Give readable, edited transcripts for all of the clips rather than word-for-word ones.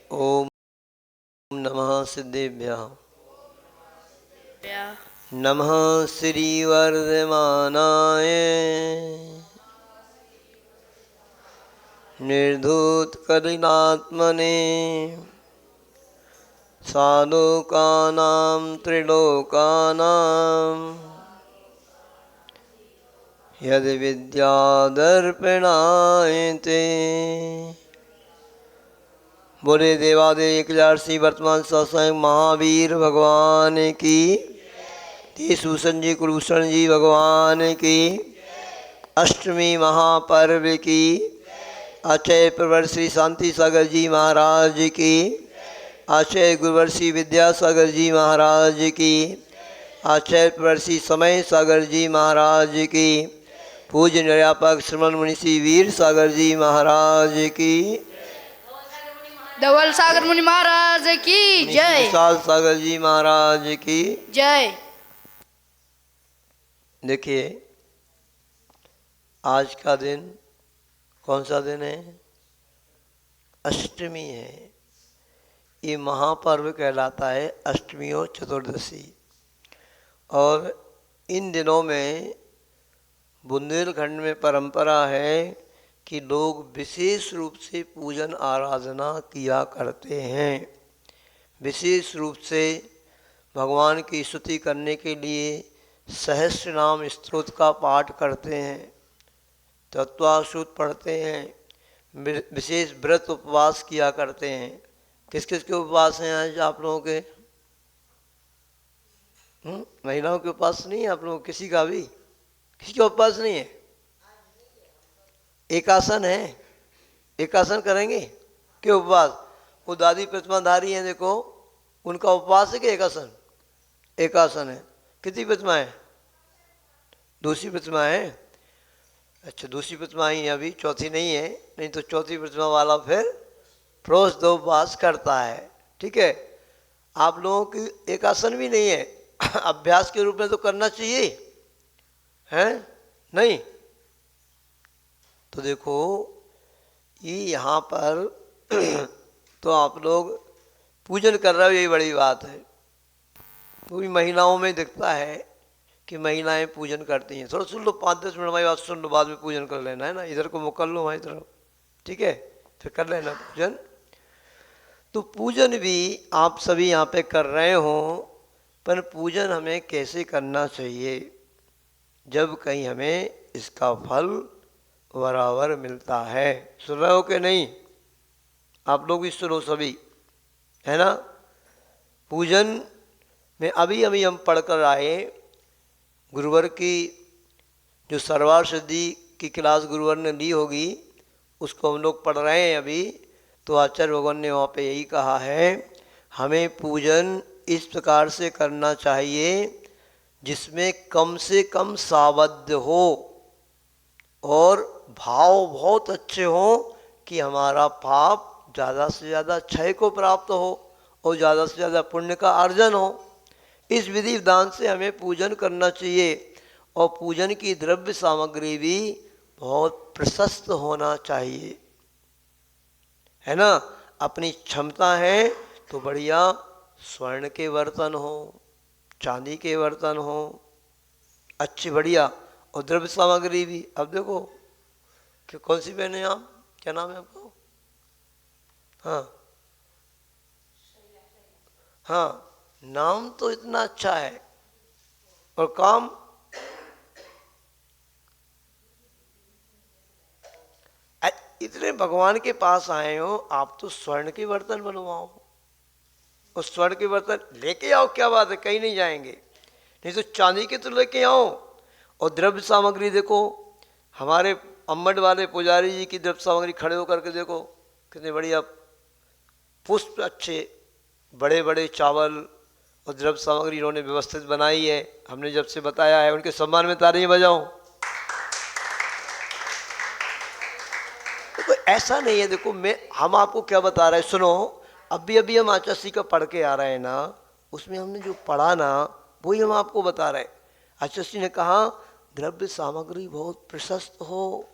ओम नमः सिद्धेभ्यः। नमः श्रीवर्धमानाय निर्धूतकरुणात्मने साधुकानां त्रिलोकानां यद्विद्यादर्पणाय ते। बोले देवादेव 1008 वर्तमान सत्संग महावीर भगवान की, सूसन जी कुलभूषण जी भगवान की, अष्टमी महापर्व की, अक्षय प्रवर श्री शांति सागर जी महाराज की, अक्षय गुरुवर श्री विद्यासागर जी महाराज की, अक्षय प्रवर श्री समय सागर जी महाराज की, पूज्य निर्यापक श्रमण मुनि श्री वीर सागर जी महाराज की, धवल सागर मुनि महाराज की जय, विशाल सागर जी महाराज की जय। देखिए, आज का दिन कौन सा दिन है? अष्टमी है। ये महापर्व कहलाता है अष्टमी और चतुर्दशी। और इन दिनों में बुंदेलखंड में परंपरा है कि लोग विशेष रूप से पूजन आराधना किया करते हैं। विशेष रूप से भगवान की स्तुति करने के लिए सहस्र नाम स्तोत्र का पाठ करते हैं, तत्वासूत पढ़ते हैं, विशेष व्रत उपवास किया करते हैं। किस किस के उपवास हैं आज आप लोगों के? महिलाओं के उपवास नहीं है आप लोगों? किसी का भी किसी का उपवास नहीं है? एकासन है, एकासन करेंगे कि उपवास? वो दादी प्रतिमाधारी हैं, देखो उनका उपवास है कि एकासन? एकासन है। कितनी प्रतिमा है? दूसरी प्रतिमा है। अच्छा, दूसरी प्रतिमा ही अभी, चौथी नहीं है। नहीं तो चौथी प्रतिमा वाला फिर प्रोस दो उपवास करता है। ठीक है, आप लोगों की एकासन भी नहीं है। अभ्यास के रूप में तो करना चाहिए, है नहीं? तो देखो ये यहाँ पर तो आप लोग पूजन कर रहे हो, यही बड़ी बात है। पूरी महिलाओं में दिखता है कि महिलाएं पूजन करती हैं। थोड़ा सुन लो, 5-10 मिनट हमारी बात सुन लो, बाद में पूजन कर लेना, है ना? इधर को मुकर लो हमारी तरफ, ठीक है? फिर कर लेना पूजन। तो पूजन भी आप सभी यहाँ पे कर रहे हो, पर पूजन हमें कैसे करना चाहिए जब कहीं हमें इसका फल बराबर मिलता है। सुन रहे हो कि नहीं? आप लोग भी सुनो सभी, है ना? पूजन में अभी अभी हम पढ़कर आए, गुरुवर की जो सर्वार सिद्धि की क्लास गुरुवर ने ली होगी, उसको हम लोग पढ़ रहे हैं अभी। तो आचार्य भगवान ने वहाँ पे यही कहा है, हमें पूजन इस प्रकार से करना चाहिए जिसमें कम से कम सावध्य हो और भाव बहुत अच्छे हो कि हमारा पाप ज़्यादा से ज़्यादा क्षय को प्राप्त हो और ज़्यादा से ज़्यादा पुण्य का अर्जन हो। इस विधि विधान से हमें पूजन करना चाहिए। और पूजन की द्रव्य सामग्री भी बहुत प्रशस्त होना चाहिए, है ना? अपनी क्षमता है तो बढ़िया स्वर्ण के बर्तन हो, चांदी के बर्तन हो, अच्छी बढ़िया। और द्रव्य सामग्री भी, अब देखो कि कौन सी बहन है आप, क्या नाम है आपको? हाँ हाँ, नाम तो इतना अच्छा है और काम इतने भगवान के पास आए हो, आप तो स्वर्ण के बर्तन बनवाओ। और स्वर्ण के बर्तन लेके आओ, क्या बात है, कहीं नहीं जाएंगे। नहीं तो चांदी के तो लेके आओ। और द्रव्य सामग्री देखो, हमारे अम्मट वाले पुजारी जी की द्रव्य सामग्री खड़े होकर के देखो कितने बढ़िया पुष्प, अच्छे बड़े बड़े चावल और द्रव्य सामग्री इन्होंने व्यवस्थित बनाई है। हमने जब से बताया है, उनके सम्मान में तालियां बजाओ। देखो ऐसा नहीं है, देखो हम आपको क्या बता रहे हैं, सुनो। अभी अभी हम आचार्य का पढ़ के आ रहे हैं ना, उसमें हमने जो पढ़ा ना वही हम आपको बता रहे हैं। आचार्य ने कहा द्रव्य सामग्री बहुत प्रशस्त हो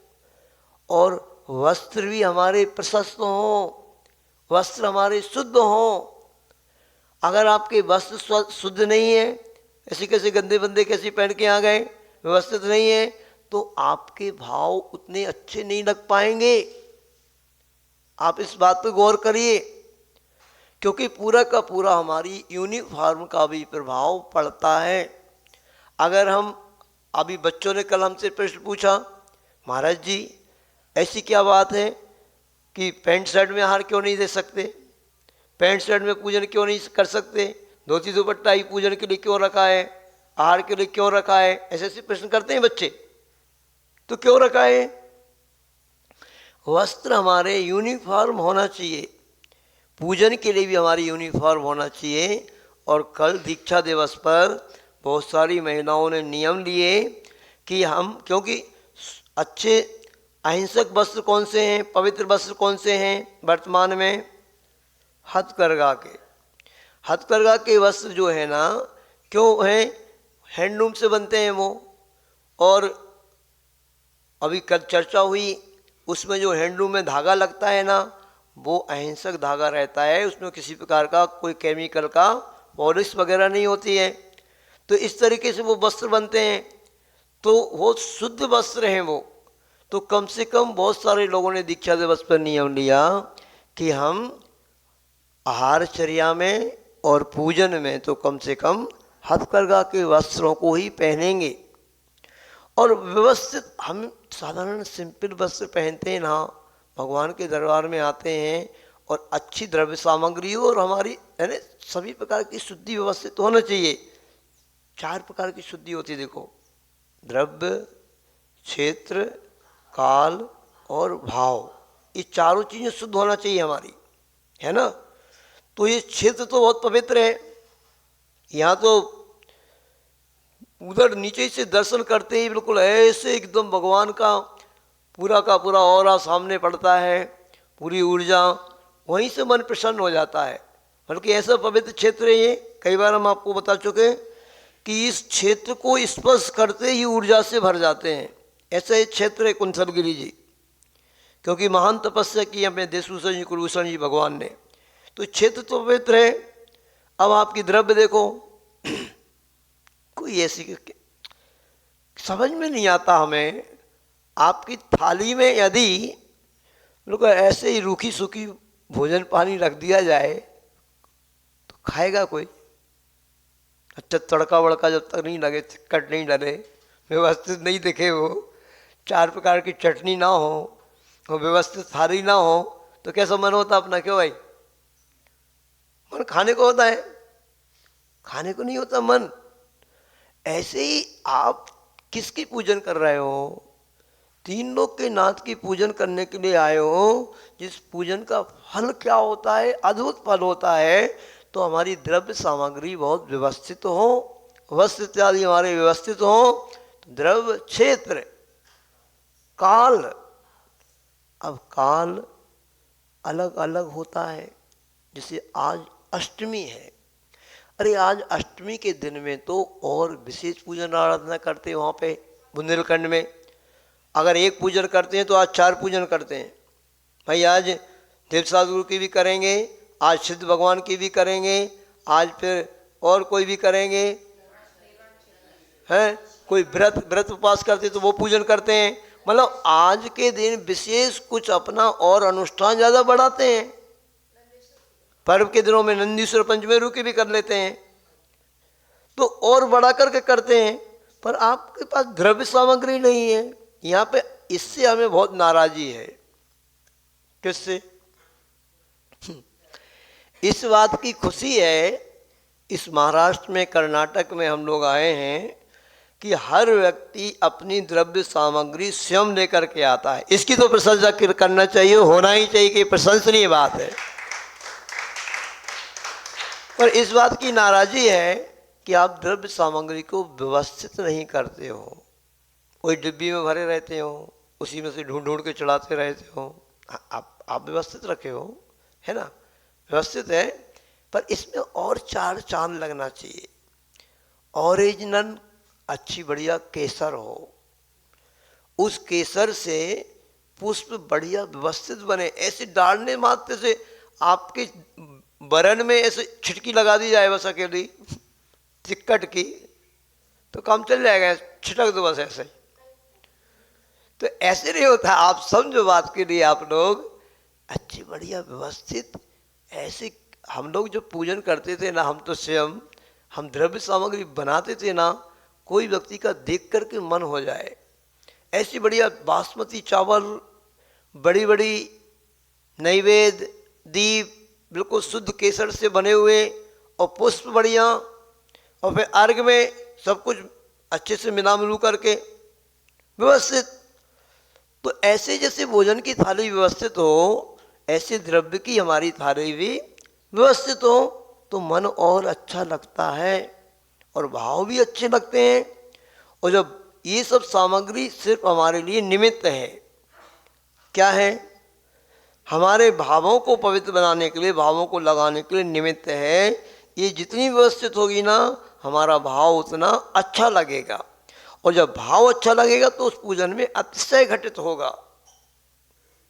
और वस्त्र भी हमारे प्रशस्त हो वस्त्र हमारे शुद्ध हों। अगर आपके वस्त्र शुद्ध नहीं है, ऐसे कैसे गंदे बंदे कैसे पहन के आ गए, व्यवस्थित नहीं है, तो आपके भाव उतने अच्छे नहीं लग पाएंगे। आप इस बात पर गौर करिए, क्योंकि पूरा का पूरा हमारी यूनिफॉर्म का भी प्रभाव पड़ता है। अगर हम अभी बच्चों ने कल हमसे प्रश्न पूछा, महाराज जी ऐसी क्या बात है कि पैंट शर्ट में आहार क्यों नहीं दे सकते, पैंट शर्ट में पूजन क्यों नहीं कर सकते, धोती दुपट्टा ही पूजन के लिए क्यों रखा है, आहार के लिए क्यों रखा है, ऐसे ऐसे प्रश्न करते हैं बच्चे। तो क्यों रखा है? वस्त्र हमारे यूनिफॉर्म होना चाहिए, पूजन के लिए भी हमारी यूनिफॉर्म होना चाहिए। और कल दीक्षा दिवस पर बहुत सारी महिलाओं ने नियम लिए कि हम, क्योंकि अच्छे अहिंसक वस्त्र कौन से हैं, पवित्र वस्त्र कौन से हैं वर्तमान में, हथकरघा के। हथकरघा के वस्त्र जो है ना, क्यों हैं, हैंडलूम से बनते हैं वो। और अभी कल चर्चा हुई, उसमें जो हैंडलूम में धागा लगता है ना, वो अहिंसक धागा रहता है, उसमें किसी प्रकार का कोई केमिकल का पॉलिश वगैरह नहीं होती है। तो इस तरीके से वो वस्त्र बनते हैं, तो वो शुद्ध वस्त्र हैं वो। तो कम से कम बहुत सारे लोगों ने दीक्षा दिवस पर नियम लिया कि हम आहारचर्या में और पूजन में तो कम से कम हथकरघा के वस्त्रों को ही पहनेंगे। और व्यवस्थित, हम साधारण सिंपल वस्त्र पहनते हैं ना, भगवान के दरबार में आते हैं और अच्छी द्रव्य सामग्री हो और हमारी यानी सभी प्रकार की शुद्धि व्यवस्थित होना चाहिए। 4 प्रकार की शुद्धि होती है, देखो, द्रव्य, क्षेत्र, काल और भाव, ये चारों चीज़ें शुद्ध होना चाहिए हमारी, है ना। तो ये क्षेत्र तो बहुत पवित्र है, यहाँ तो उधर नीचे से दर्शन करते ही बिल्कुल ऐसे एकदम भगवान का पूरा ऑरा सामने पड़ता है, पूरी ऊर्जा, वहीं से मन प्रसन्न हो जाता है। बल्कि ऐसा पवित्र क्षेत्र है ये, कई बार हम आपको बता चुके कि इस क्षेत्र को स्पर्श करते ही ऊर्जा से भर जाते हैं। ऐसा एक क्षेत्र है कुंसलगिरी जी, क्योंकि महान तपस्या की अपने देशभूषण जी कुलभूषण जी भगवान ने। तो क्षेत्र तो पवित्र है। अब आपकी द्रव्य देखो, कोई ऐसी समझ में नहीं आता हमें, आपकी थाली में यदि लोग ऐसे ही रूखी सूखी भोजन पानी रख दिया जाए तो खाएगा कोई? अच्छा, तड़का वड़का जब तक नहीं लगे, कट नहीं डले, व्यवस्थित नहीं दिखे, वो 4 प्रकार की चटनी ना हो, वो व्यवस्थित थाली ना हो, तो कैसा मन होता अपना? क्यों भाई? मन खाने को होता है, खाने को नहीं होता मन। ऐसे ही आप किसकी पूजन कर रहे हो? 3 लोक के नाथ की पूजन करने के लिए आए हो, जिस पूजन का फल क्या होता है, अद्भुत फल होता है। तो हमारी द्रव्य सामग्री बहुत व्यवस्थित हो, वस्त्र इत्यादि हमारे व्यवस्थित हो। द्रव्य, क्षेत्र, काल, अब काल अलग अलग होता है। जैसे आज अष्टमी है, अरे आज अष्टमी के दिन में तो और विशेष पूजन आराधना करते हैं वहाँ पे बुंदेलखंड में। अगर एक पूजन करते हैं तो आज 4 पूजन करते हैं भाई। आज देवसाधु की भी करेंगे, आज सिद्ध भगवान की भी करेंगे, आज फिर और कोई भी करेंगे, हैं कोई व्रत उपवास करते तो वो पूजन करते हैं। मतलब आज के दिन विशेष कुछ अपना और अनुष्ठान ज़्यादा बढ़ाते हैं। पर्व के दिनों में नंदीश्वर पंचमेरु की भी कर लेते हैं, तो और बढ़ा करके करते हैं। पर आपके पास द्रव्य सामग्री नहीं है यहाँ पे, इससे हमें बहुत नाराज़ी है। किससे? इस बात की खुशी है, इस महाराष्ट्र में, कर्नाटक में हम लोग आए हैं कि हर व्यक्ति अपनी द्रव्य सामग्री स्वयं लेकर के आता है। इसकी तो प्रशंसा करना चाहिए, होना ही चाहिए कि प्रशंसनीय बात है। पर इस बात की नाराज़ी है कि आप द्रव्य सामग्री को व्यवस्थित नहीं करते हो, कोई डिब्बी में भरे रहते हो, उसी में से ढूंढ ढूंढ के चढ़ाते रहते हो। आप व्यवस्थित रखे हो, है ना, व्यवस्थित है, पर इसमें और 4 चांद लगना चाहिए। ओरिजिनल अच्छी बढ़िया केसर हो, उस केसर से पुष्प बढ़िया व्यवस्थित बने। ऐसे डालने मात्र से आपके बरन में ऐसे छिटकी लगा दी जाए बस अकेली चिक्कट की, तो काम चल जाएगा, छिटक दो बस ऐसे। तो ऐसे नहीं होता, आप समझो बात के लिए आप लोग अच्छी बढ़िया व्यवस्थित ऐसे। हम लोग जो पूजन करते थे ना, हम तो स्वयं हम द्रव्य सामग्री बनाते थे ना, कोई व्यक्ति का देख करके मन हो जाए। ऐसी बढ़िया बासमती चावल, बड़ी बड़ी नैवेद्य, दीप बिल्कुल शुद्ध केसर से बने हुए, और पुष्प बढ़िया, और फिर अर्घ में सब कुछ अच्छे से मिला मिलू करके व्यवस्थित। तो ऐसे जैसे भोजन की थाली व्यवस्थित हो, ऐसे द्रव्य की हमारी थाली भी व्यवस्थित हो, तो मन और अच्छा लगता है और भाव भी अच्छे लगते हैं। और जब ये सब सामग्री सिर्फ हमारे लिए निमित्त है, क्या है, हमारे भावों को पवित्र बनाने के लिए, भावों को लगाने के लिए निमित्त है। ये जितनी व्यवस्थित होगी ना, हमारा भाव उतना अच्छा लगेगा, और जब भाव अच्छा लगेगा तो उस पूजन में अतिशय घटित होगा।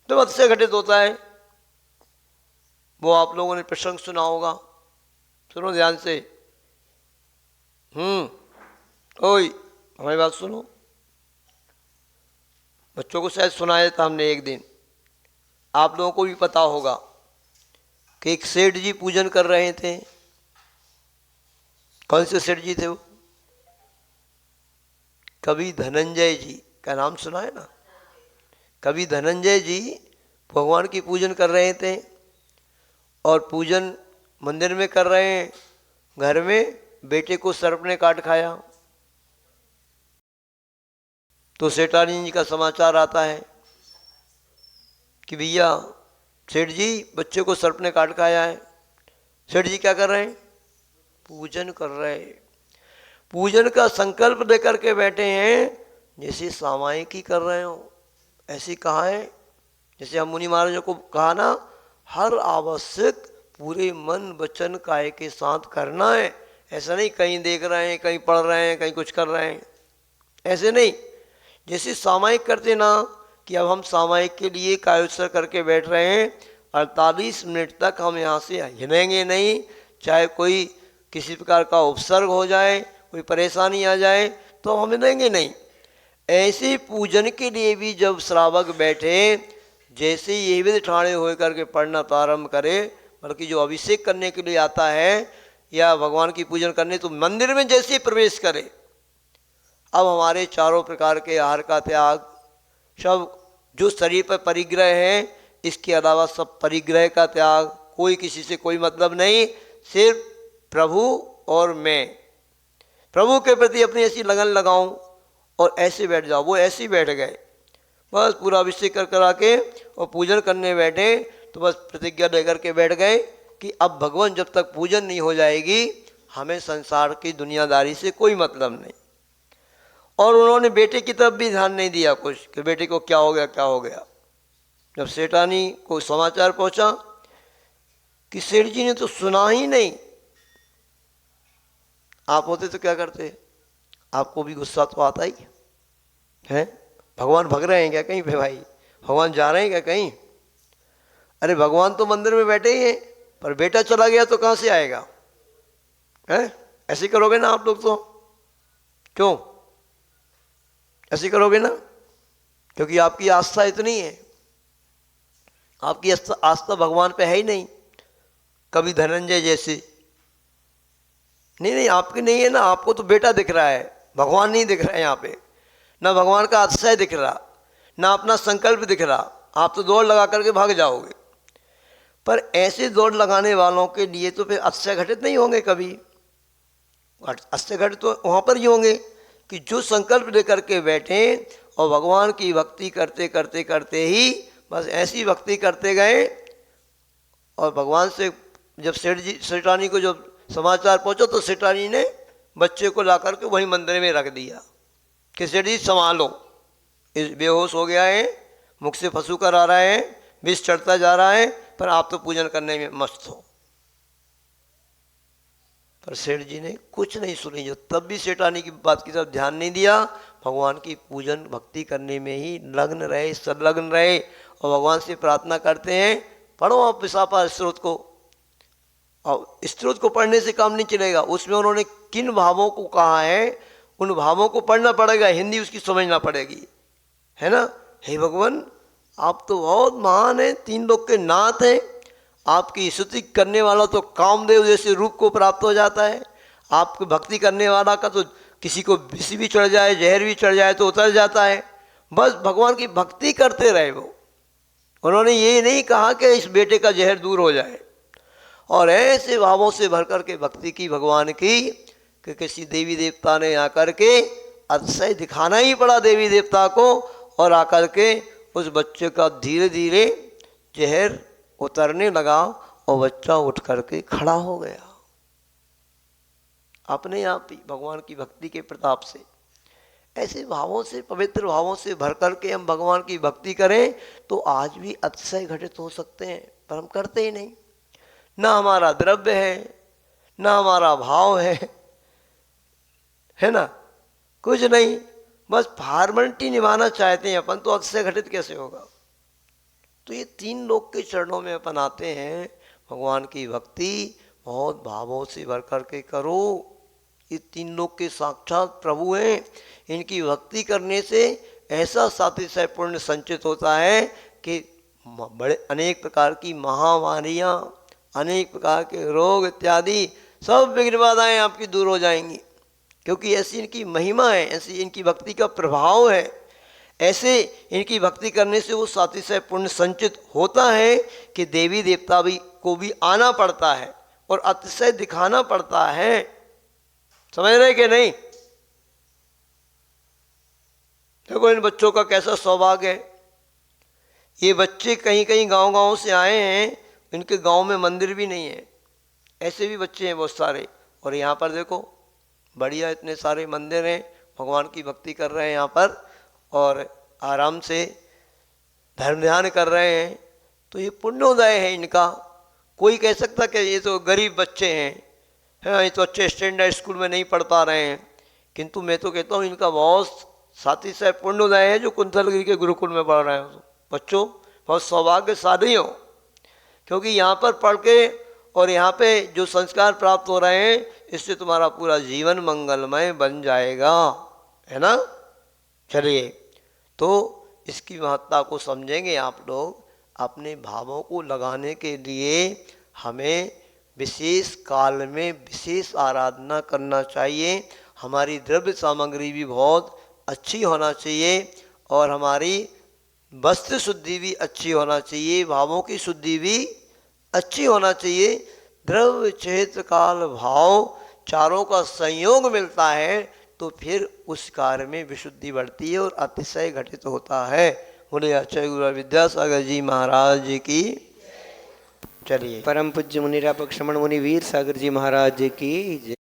तो अतिशय घटित होता है, वो आप लोगों ने प्रसंग सुना होगा, सुनो ध्यान से। ओए हमारी बात सुनो, बच्चों को शायद सुनाया था हमने एक दिन, आप लोगों को भी पता होगा कि एक सेठ जी पूजन कर रहे थे। कौन से सेठ जी थे वो? कवि धनंजय जी का नाम सुना है ना? कवि धनंजय जी भगवान की पूजन कर रहे थे, और पूजन मंदिर में कर रहे हैं, घर में बेटे को सर्प ने काट खाया। तो सेठानी जी का समाचार आता है कि भैया सेठ जी बच्चे को सर्प ने काट खाया है। सेठ जी क्या कर रहे हैं? पूजन कर रहे हैं। पूजन का संकल्प लेकर के बैठे हैं, जैसे सामायिकी कर रहे हो। ऐसी कहा है, जैसे हम मुनि महाराजों को कहा ना, हर आवश्यक पूरे मन वचन काया के साथ करना है। ऐसा नहीं कहीं देख रहे हैं, कहीं पढ़ रहे हैं, कहीं कुछ कर रहे हैं, ऐसे नहीं। जैसे सामायिक करते ना, कि अब हम सामायिक के लिए कायोत्सर्ग करके बैठ रहे हैं, 48 मिनट तक हम यहाँ से हिलेंगे नहीं, चाहे कोई किसी प्रकार का उपसर्ग हो जाए, कोई परेशानी आ जाए, तो हम हिलेंगे नहीं। ऐसे पूजन के लिए भी जब श्रावक बैठे, जैसे ये भी ठाणे हो करके पढ़ना प्रारंभ करे, बल्कि जो अभिषेक करने के लिए आता है या भगवान की पूजन करने, तो मंदिर में जैसे प्रवेश करे, अब हमारे चारों प्रकार के आहार का त्याग, सब जो शरीर पर परिग्रह है, इसके अलावा सब परिग्रह का त्याग, कोई किसी से कोई मतलब नहीं, सिर्फ प्रभु और मैं, प्रभु के प्रति अपनी ऐसी लगन लगाऊं और ऐसे बैठ जाओ। वो ऐसे ही बैठ गए, बस पूरा अभिषेक कर करा के और पूजन करने बैठे, तो बस प्रतिज्ञा लेकर के बैठ गए कि अब भगवान जब तक पूजन नहीं हो जाएगी, हमें संसार की दुनियादारी से कोई मतलब नहीं। और उन्होंने बेटे की तरफ भी ध्यान नहीं दिया कुछ, कि बेटे को क्या हो गया क्या हो गया। जब सेठानी को समाचार पहुंचा कि सेठ जी ने तो सुना ही नहीं, आप होते तो क्या करते? आपको भी गुस्सा तो आता ही है। भगवान भग रहे हैं क्या कहीं पे भाई? भगवान जा रहे हैं क्या कहीं? अरे भगवान तो मंदिर में बैठे ही हैं, पर बेटा चला गया तो कहाँ से आएगा? है ऐसे करोगे ना आप लोग तो? क्यों ऐसे करोगे ना? क्योंकि आपकी आस्था इतनी है, आपकी आस्था भगवान पे है ही नहीं। कभी धनंजय जैसे नहीं, आपकी नहीं है ना, आपको तो बेटा दिख रहा है, भगवान नहीं दिख रहा है यहाँ पे। ना भगवान का आतिशय दिख रहा, ना अपना संकल्प दिख रहा, आप तो दौड़ लगा करके भाग जाओगे। पर ऐसे दौड़ लगाने वालों के लिए तो फिर अतिशय घटित नहीं होंगे कभी। अतिशय घटित तो वहाँ पर ही होंगे कि जो संकल्प लेकर के बैठे और भगवान की भक्ति करते करते करते ही बस ऐसी भक्ति करते गए। और भगवान से जब सेठानी को जब समाचार पहुंचा, तो सेठानी ने बच्चे को ला करके वहीं मंदिर में रख दिया कि सेठ जी संभालो, इस बेहोश हो गया है, मुख से फंसू कर आ रहा है, विष चढ़ता जा रहा है, पर आप तो पूजन करने में मस्त हो। पर सेठ जी ने कुछ नहीं सुनी, जो तब भी सेठानी की बात की तरफ ध्यान नहीं दिया, भगवान की पूजन भक्ति करने में ही लग्न रहे, संलग्न रहे। और भगवान से प्रार्थना करते हैं, पढ़ो आप विसापा स्त्रोत को। और स्त्रोत को पढ़ने से काम नहीं चलेगा, उसमें उन्होंने किन भावों को कहा है उन भावों को पढ़ना पड़ेगा, हिंदी उसकी समझना पड़ेगी, है ना। हे भगवान, आप तो बहुत महान हैं, तीन लोग के नाथ हैं। आपकी स्तुति करने वाला तो कामदेव जैसे रूप को प्राप्त हो जाता है। आपकी भक्ति करने वाला का तो किसी को विष भी चढ़ जाए, जहर भी चढ़ जाए तो उतर जाता है। बस भगवान की भक्ति करते रहे वो। उन्होंने ये नहीं कहा कि इस बेटे का जहर दूर हो जाए। और ऐसे भावों से भर कर के भक्ति की भगवान की कि किसी देवी देवता ने आकर के अतिशय दिखाना ही पड़ा देवी देवता को, और आकर के उस बच्चे का धीरे धीरे जहर उतरने लगा और बच्चा उठ करके खड़ा हो गया अपने आप ही भगवान की भक्ति के प्रताप से। ऐसे भावों से, पवित्र भावों से भर करके हम भगवान की भक्ति करें तो आज भी अतिशय घटित हो सकते हैं, पर हम करते ही नहीं। ना हमारा द्रव्य है, ना हमारा भाव है ना, कुछ नहीं, बस फॉर्मेलिटी निभाना चाहते हैं अपन, तो अतिशय घटित कैसे होगा। तो ये तीन लोग के चरणों में अपन आते हैं, भगवान की भक्ति बहुत भावों से भर करके करो। ये तीन लोग के साक्षात प्रभु हैं, इनकी भक्ति करने से ऐसा सातिशय पुण्य संचित होता है कि बड़े अनेक प्रकार की महामारियाँ, अनेक प्रकार के रोग इत्यादि सब विघ्न बाधाएँ आपकी दूर हो जाएंगी, क्योंकि ऐसी इनकी महिमा है, ऐसी इनकी भक्ति का प्रभाव है। ऐसे इनकी भक्ति करने से वो सातिशय पुण्य संचित होता है कि देवी देवता भी को भी आना पड़ता है और अतिशय दिखाना पड़ता है। समझ रहे कि नहीं। देखो इन बच्चों का कैसा सौभाग्य है। ये बच्चे कहीं कहीं गांव से आए हैं, इनके गांव में मंदिर भी नहीं है। ऐसे भी बच्चे हैं बहुत सारे। और यहाँ पर देखो बढ़िया इतने सारे मंदिर हैं, भगवान की भक्ति कर रहे हैं यहाँ पर और आराम से धर्म ध्यान कर रहे हैं। तो ये पुण्योदय है इनका। कोई कह सकता कि ये तो गरीब बच्चे हैं, ये तो अच्छे स्टैंडर्ड स्कूल में नहीं पढ़ पा रहे हैं, किंतु मैं तो कहता हूँ इनका बहुत सातिशय पुण्योदय है जो कुंथलगिरी के गुरुकुल में पढ़ रहे हो। बच्चों बहुत सौभाग्यशाली हो, क्योंकि यहाँ पर पढ़ के और यहाँ पे जो संस्कार प्राप्त हो रहे हैं, इससे तुम्हारा पूरा जीवन मंगलमय बन जाएगा, है ना। चलिए, तो इसकी महत्ता को समझेंगे आप लोग। अपने भावों को लगाने के लिए हमें विशेष काल में विशेष आराधना करना चाहिए। हमारी द्रव्य सामग्री भी बहुत अच्छी होना चाहिए और हमारी वस्त्र शुद्धि भी अच्छी होना चाहिए, भावों की शुद्धि भी अच्छी होना चाहिए। द्रव्य क्षेत्र काल भाव चारों का संयोग मिलता है तो फिर उस कार्य में विशुद्धि बढ़ती है और अतिशय घटित होता है। बोले आचार्य गुरु विद्यासागर जी महाराज जी की। चलिए, परम पूज्य मुनिरापक श्रमण मुनि वीर सागर जी महाराज जी की जय।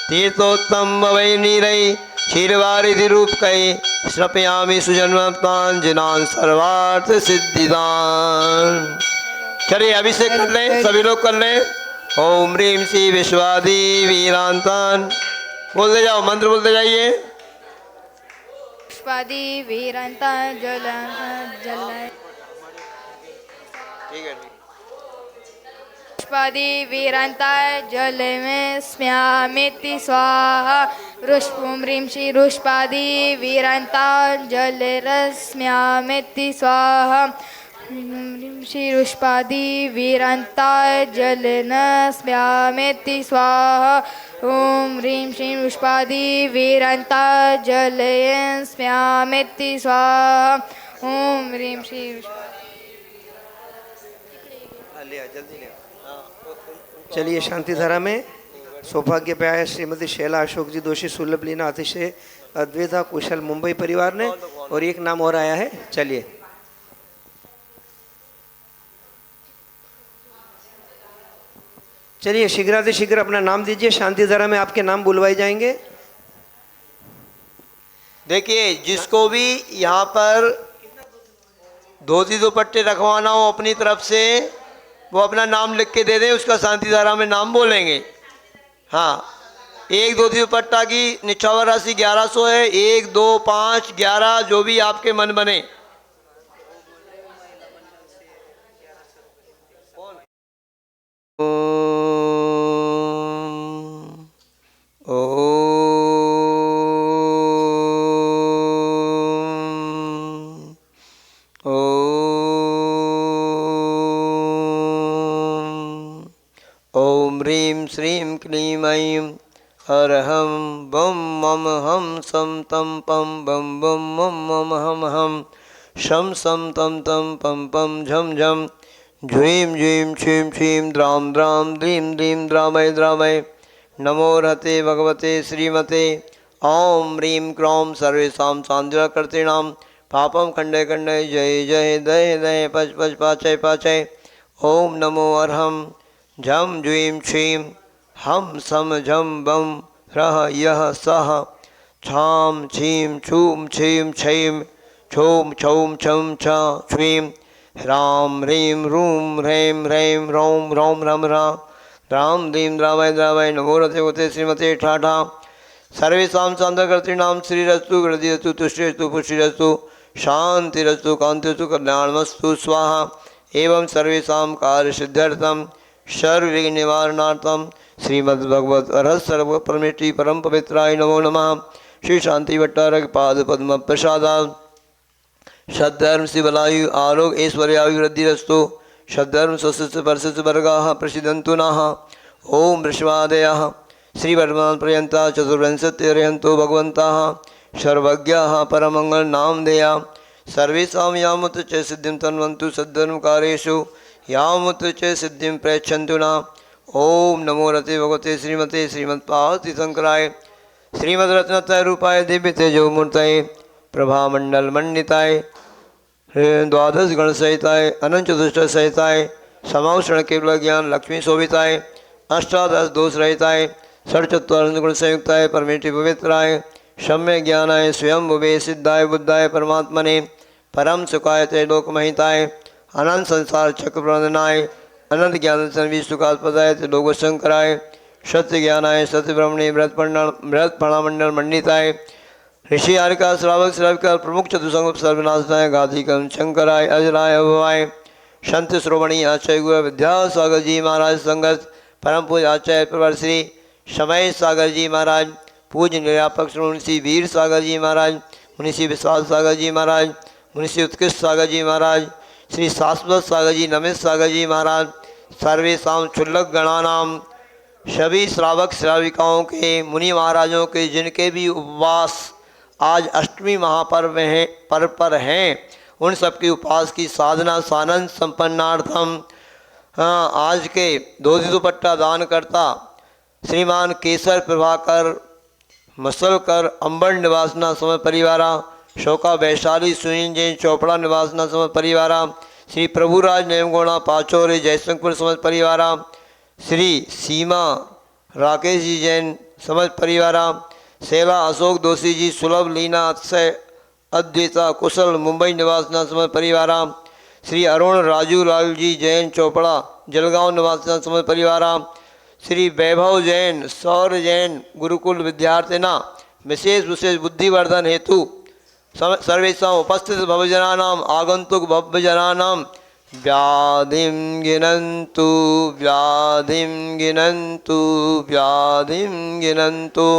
तीर्थोत्तम वै नीरै क्षीरवारिधि रूप कै श्रपयामि सुजन्मतान जिनान सर्वार्थ सिद्धिदान। चलिए अभिषेक कर लें, सभी लोग कर लें। ओम ह्रीं श्री विश्वादी वीरांतान। बोलते जाओ, मंत्र बोलते जाइए। पुष्पादि वीरंता जल जल पुष्पादि वीरंता जल में स्म्यामिति स्वाहा। रुष्पुं ह्रीं श्री रुष्पादि वीरंता जल रस्म्यामिति स्वाहा। श्री रुष्पादि वीरंता जल न स्म्यामिति स्वाहा। ओम ह्रीं श्री रुष्पादि वीरंता जल स्म्यामिति स्वाहा। ओम ह्रीं श्री चलिए, शांति धारा में सौभाग्य पे आए श्रीमती शैला अशोक जी दोषी सुलभ लीना अतिशय अद्वैता कुशल मुंबई परिवार ने, और एक नाम और आया है। चलिए, चलिए शीघ्रातिशीघ्र अपना नाम दीजिए। शांति धारा में आपके नाम बुलवाए जाएंगे। देखिए, जिसको भी यहाँ पर धोती दुपट्टे रखवाना हो अपनी तरफ से, वो अपना नाम लिख के दे दें, उसका शांति धारा में नाम बोलेंगे। हाँ, 1 धोती दुपट्टा की निछावर राशि 1100 है। 1 2 5 11 जो भी आपके मन बने। ॐ ह्रीं श्रीं क्लीं ऐं अरहं बं मम हम सम तम पम बम बम मम मम हम शम सम तम तम पम पम झम झम झ्वीं झ्वीं क्षीं क्षीं द्रां द्रां द्रीं द्रीं द्रामय द्रामय नमो रहते भगवते श्रीमते ॐ ह्रीं क्रों सर्वेषां सान्द्रकर्तॄणां पापं खण्डय खण्डय जय जय दय दय पच पच पाचय पाचय ॐ नमो अर्हं झं झ्वीं क्षीं हम सम झम बम ह्रः यः सः छां छीं छूं छीं छीं छौं छौं छं छ छ्वीं ह्रां ह्रीं रूं ह्रैं ह्रैं रौं रौं रं ह्रां रां ह्रीं द्रावय द्रावय नमो रते वते श्रीमते ठाठा सर्वेषां सान्द्रकर्तॄणां श्रीरस्तु वृद्धिरस्तु तुष्टिरस्तु पुष्टिरस्तु शान्तिरस्तु कान्तिरस्तु कल्याणमस्तु स्वाहा एवं सर्वेषां कार्यसिद्ध्यर्थं सर्वविघ्ननिवारणार्थं श्रीमद्भगवत अरहत सर्व परमेष्टि परम पवित्राय नमो नमः। श्री शांति भट्टारक पाद पद्म प्रसादात् सद्धर्म शिवलायु आरोग्य ऐश्वर्याभिवृद्धिरस्तु सद्धर्म स्वस्य वर्षस्य वर्गाः प्रसिद्धन्तु नः। ओम वृषभादयः श्रीवर्धमान पर्यन्ता चतुर्विंशतिर्यन्तो भगवन्ताः सर्वज्ञाः परमङ्गलनामधेया सर्वेषां यामुत्र च सिद्धिं तन्वन्तु सद्धर्मकार्येषु यामुत्र च सिद्धिं प्रयच्छन्तु न। ओम नमो रते भगवते श्रीमते श्रीमत्पार्वतीशंकराय श्रीमद्रत्नत्रय रूपाय दिव्य तेजोमूर्तये प्रभामंडल मंडिताय द्वादश गण सहिताय अनंत चतुष्ट सहिताय समावषण केवल ज्ञान लक्ष्मी शोभिताय अष्टादश दोष रहिताय षट्चत्वारिंश गुण संयुक्ताय परमेष्टि पवित्राय सम्य ज्ञानाय स्वयं भुवे सिद्धाय बुद्धाय परमात्मने परम सुखाय त्रैलोकमहिताय अनंत संसार चक्र प्रबंधनाय अनंत ज्ञान विष्णुकात्पदाय लोक शंकराय सत्य ज्ञानाय सत्य ब्रह्मणे व्रत प्रणामंडल मंडिताय ऋषि आरिका श्रावक श्राविका प्रमुख चतुसंग सर्वनाशनाय गाधिकम शंकराय अजराय अभवाय संत श्रोमणी आचार्य गुरु विद्यासागर जी महाराज संगत परम पूज आचार्य प्रवर श्री समय सागर जी महाराज पूज्य निरापक श्री वीर सागर जी महाराज मुनिषि विश्वास सागर जी महाराज मुनिषि उत्कृष्ट सागर जी महाराज श्री शाश्वत सागर जी नमित सागर जी महाराज सर्वेशा क्षुल्लक गणानाम सभी श्रावक श्राविकाओं के मुनि महाराजों के जिनके भी उपवास आज अष्टमी महापर्व में पर हैं उन सबकी उपवास की साधना सानंद संपन्नार्थम आज के धोती दुपट्टा दान करता श्रीमान केसर प्रभाकर मसलकर अंबर निवासना समय परिवारा शोका वैशाली सुनील जैन चोपड़ा निवासना समझ परिवारा श्री प्रभुराज नेमगोड़ा पाचोरे जयशंकर समझ परिवारा श्री सीमा राकेश जी जैन समझ परिवारा सेला अशोक दोषी जी सुलभ लीना अक्षय अद्वैता कुशल मुंबई निवासना समझ परिवारा श्री अरुण राजू लाल जी जैन चोपड़ा जलगांव निवासना समझ परिवारा श्री वैभव जैन सौर जैन गुरुकुल विद्यार्थिना विशेष विशेष बुद्धिवर्धन हेतु सर्वेषां उपस्थित भवजनानां आगंतुक भवजनानां व्याधिं गिनन्तु व्याधिं गिनन्तु व्याधिं गिनन्तु।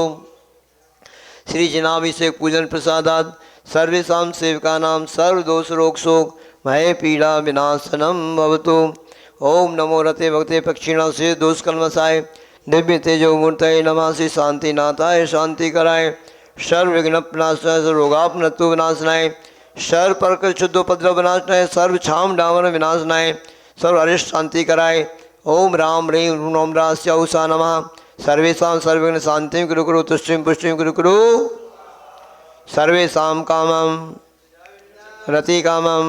श्री जनाभिषेक पूजन प्रसादात् सर्वेषां सेवकानां सर्वदोष रोग शोक भय पीड़ा विनाशनम भवतु। ओम नमो रते भगते पक्षिणां से दोष कलमसाय दिव्य तेजो मूर्तये नमः। श्री शांतिनाथाय शांति कराय सर्व विघ्न विनाशनाय सर्व रोगापनत्व विनाशनाय सर्व परक शुद्धोपद्रव विनाशनाय सर्व छाम डामन विनाशनाय सर्व अरिष्ट शांति कराय। ओम राम ह्रीं ॐ रास्य उषा नमः। सर्वेषां सर्वविघ्न शांतिं कुरु कुरु तुष्टिं पुष्टिं कुरु कुरु। सर्वेषां कामं रति कामं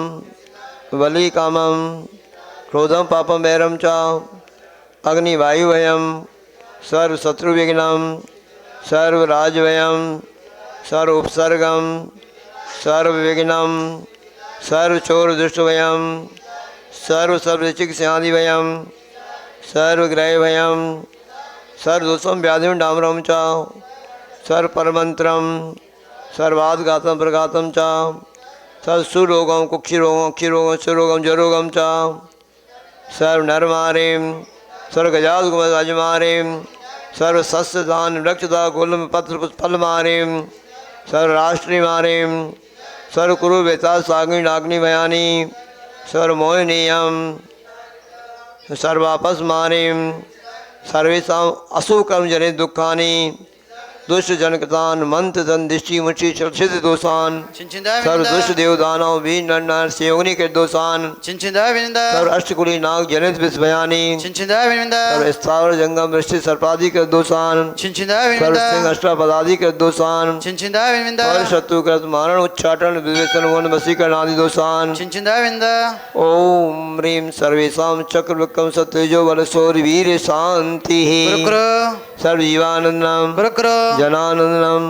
वली कामं क्रोधं पापं वैरं च अग्निवायुभयं सर्वशत्रुविघ्नं सर्वराजभयं सर्व उपसर्गं सर्वविघ्नं सर्वचोरदुष्टभयं सर्वचिकित्सादिभयं सर्वग्रहभयं सर्वदोषं व्याधिं डामरं च सर्वपरमन्त्रं सर्वाद्घातं प्रघातं च सर्वसुरोगं कुक्षिरोगं अक्षिरोगं सुरोगं जरोगं च सर्वनरमारीं सर्वगजादगुमराजमारीं सर्वसस्यदान वृक्षदा गुलम पत्र फलमारीं सर्वराष्ट्रीमारीं सर्वकुरु वेता साग्नि नाग्निमयानी सर्वमोहिनीयं सर्वापस्मारीं सर्वेषाम् अशुभकर्म जनित दुःखानि दुष्ट जनकतान मंत्र धन दृष्टि मुचि चर्चित दोषान सर्व दुष्ट देवदानव वीर नर नार सेवनी के दोषान सर्व अष्टकुली नाग जनित विस्मयानी सर्व स्थावर जंगम वृष्टि सर्पादि के दोषान सर्व सिंह अष्टापदादि के दोषान और शत्रु कृत मारण उच्चाटन विवेचन वन वशीकरण आदि दोषान ओम ह्रीं सर्वेषां चक्र विक्रम सत्यजो बल शौर्य वीर शांति सर्व जीवानंदम जनानंदनम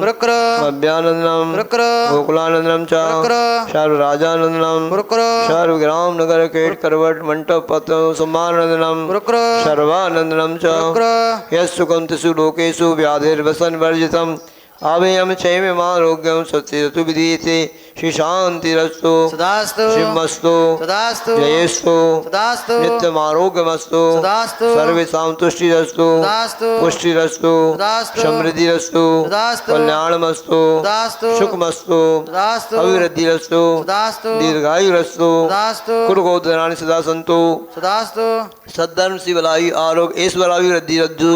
अभ्यानंदनम गोकुलानंदनम च सर्व राजानंदनम सर्व ग्राम नगर केट करवट मंटप पत्र सम्मानंदनम सर्वानंदनम च यस्सुखं तिषु लोकेषु व्याधिर्वसन वर्जितम आवेयम क्षेममारोग्यम सत्यतु विधीयते श्री शांतिरस्तु शिवमस्तु जयस्तु नित्यमारोग्यमस्तु सर्वेषां तुष्टिरस्तु पुष्टिरस्तु समृद्धिरस्तु कल्याणमस्तु सुखमस्तु अभिवृद्धिरस्तु दीर्घायुरस्तु कुरुगोत्राणि सदा सन्तु सद्धर्म शिवलायु आरोग्य ऐश्वर्याभिवृद्धिरज्जु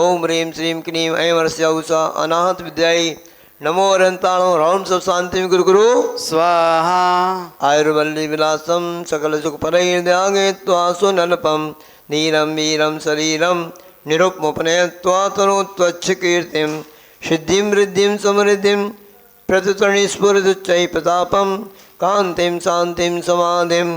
ओम ह्रीं श्रीं क्लीं ऐं वरस्य उषा अनाहत विद्याय नमो अरंताणो राम सब शांति गुरु गुरु स्वाहा आयुर्वल्ली विलासम सकल सुख परैर्द्यागे त्वा सुनलपम नीरम वीरम शरीरम निरुपमुपनय त्वा तनो त्वच्छ कीर्तिम सिद्धिं वृद्धिं समृद्धिं प्रतितरणि स्फुरदुच्चै प्रतापम कांतिं शांतिं समाधिं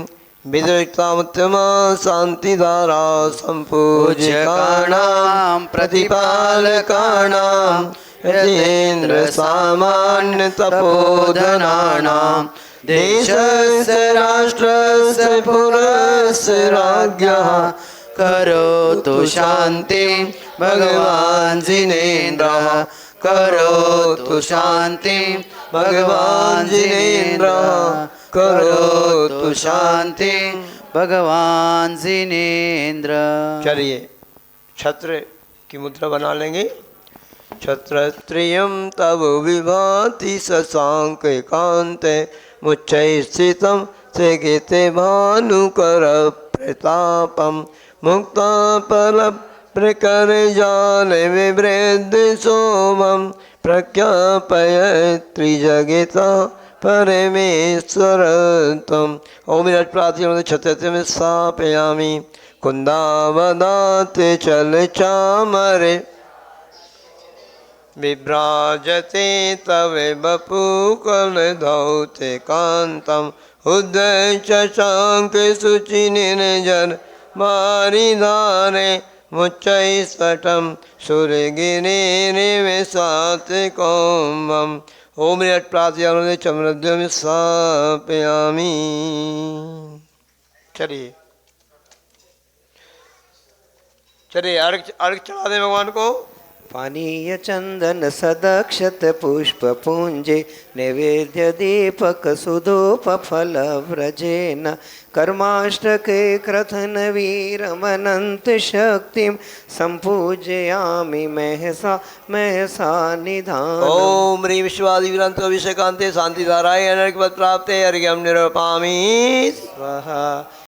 विदृक्तामुत्तमा शांतिधारा संपूज्यकाणां प्रतिपालकाणां यतीन्द्र सामान्य तपोधनानां देशस्य राष्ट्रस्य पुरस्य राज्ञः करोतु शांति भगवान जिनेन्द्रः करोतु शांति भगवान जिनेन्द्रः करोतु शांति भगवान जिनेन्द्र। चलिए छत्र की मुद्रा बना लेंगे। छत्रत्रियं तव विभाति शशांक कांते मुच्चै स्थितं स्थिते भानुकर प्रतापं मुक्तापल प्रकर जाल विवृद्ध सोमं प्रख्यापय त्रिजगिता परमेश्वर त्वम् ओम विराट प्रार्थना छत्रत्रियं स्थापयामि कुन्दावदाते चल चामरे विभ्राजते तव बपुकलधौते कान्तम् उदय शशांक शुचि निर्जन मारिधारे मुच्चै स्फटं सुरगिरि निवेशात् कौमम् ओम विराट प्रार्थना चमरद्वयं स्थापयामि। चलिए अर्घ चढ़ा दें भगवान को। पानीय चंदन सदक्षत पुष्प पुंजे नैवेद्य दीपक सुधूप फल व्रजेन कर्माष्टके क्रथन वीरमनंत शक्तिं संपूजयामि महसा निधान। ओम ह्रीं विश्वादि विरंत अभिषेकांते शांतिधाराय अनर्घ्यवत् प्राप्ते अर्घ्यं निरूपयामि। स्वाहा